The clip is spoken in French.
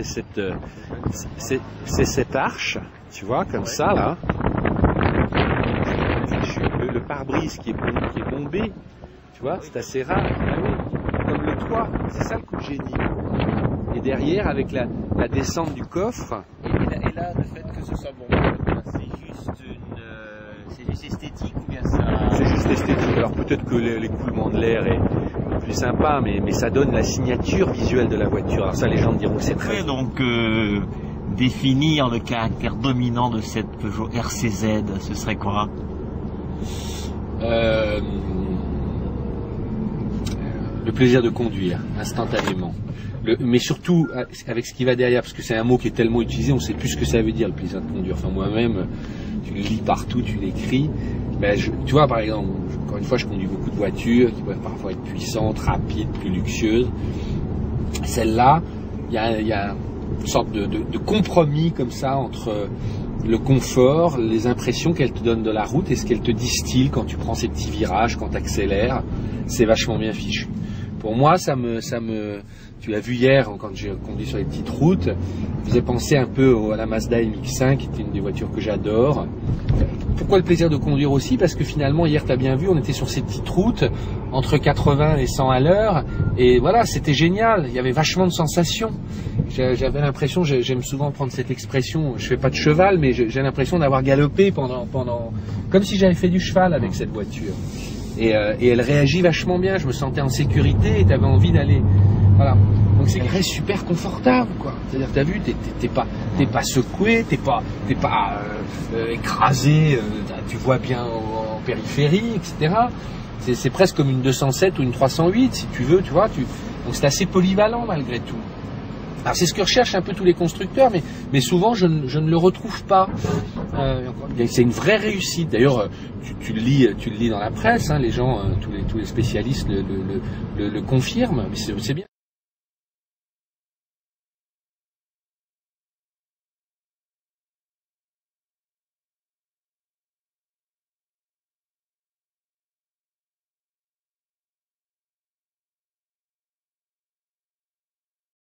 c'est cette arche, tu vois, comme ça, là. Le pare-brise qui est bombé, tu vois, c'est assez rare. Ah oui, comme le toit, c'est ça le coup de génie. Et derrière, avec la descente du coffre. Et là, le fait que ce soit bombé, c'est juste esthétique ou bien ça... C'est juste esthétique. Alors peut-être que l'écoulement de l'air est plus sympa, mais ça donne la signature visuelle de la voiture. Alors ça, les gens diront que c'est très... Donc, définir le caractère dominant de cette Peugeot RCZ, ce serait quoi? Le plaisir de conduire, instantanément. Mais surtout, avec ce qui va derrière, parce que c'est un mot qui est tellement utilisé, on ne sait plus ce que ça veut dire, le plaisir de conduire. Enfin, moi-même, tu le lis partout, tu l'écris. Ben, tu vois, par exemple, encore une fois, je conduis beaucoup de voitures qui peuvent parfois être puissantes, rapides, plus luxueuses. Celle-là, il y a une sorte de compromis comme ça entre le confort, les impressions qu'elle te donne de la route et ce qu'elle te distille quand tu prends ces petits virages, quand tu accélères. C'est vachement bien fichu. Pour moi, tu l'as vu hier quand j'ai conduit sur les petites routes, ça me faisait penser un peu à la Mazda MX-5, qui était une des voitures que j'adore. Pourquoi le plaisir de conduire aussi? Parce que finalement, hier, tu as bien vu, on était sur ces petites routes, entre 80 et 100 à l'heure, et voilà, c'était génial, il y avait vachement de sensations. J'avais l'impression, j'aime souvent prendre cette expression, je fais pas de cheval, mais j'ai l'impression d'avoir galopé pendant, comme si j'avais fait du cheval avec cette voiture. Et elle réagit vachement bien, je me sentais en sécurité et tu avais envie d'aller... Voilà. Donc c'est reste super confortable, quoi. C'est-à-dire, t'as vu, t'es pas secoué, t'es pas écrasé, tu vois bien en périphérie, etc. C'est presque comme une 207 ou une 308, si tu veux, tu vois. Donc c'est assez polyvalent malgré tout. Alors c'est ce que recherchent un peu tous les constructeurs, mais souvent je ne le retrouve pas. C'est une vraie réussite. D'ailleurs, tu le lis dans la presse, hein, les gens, tous les spécialistes le confirment. Mais c'est bien.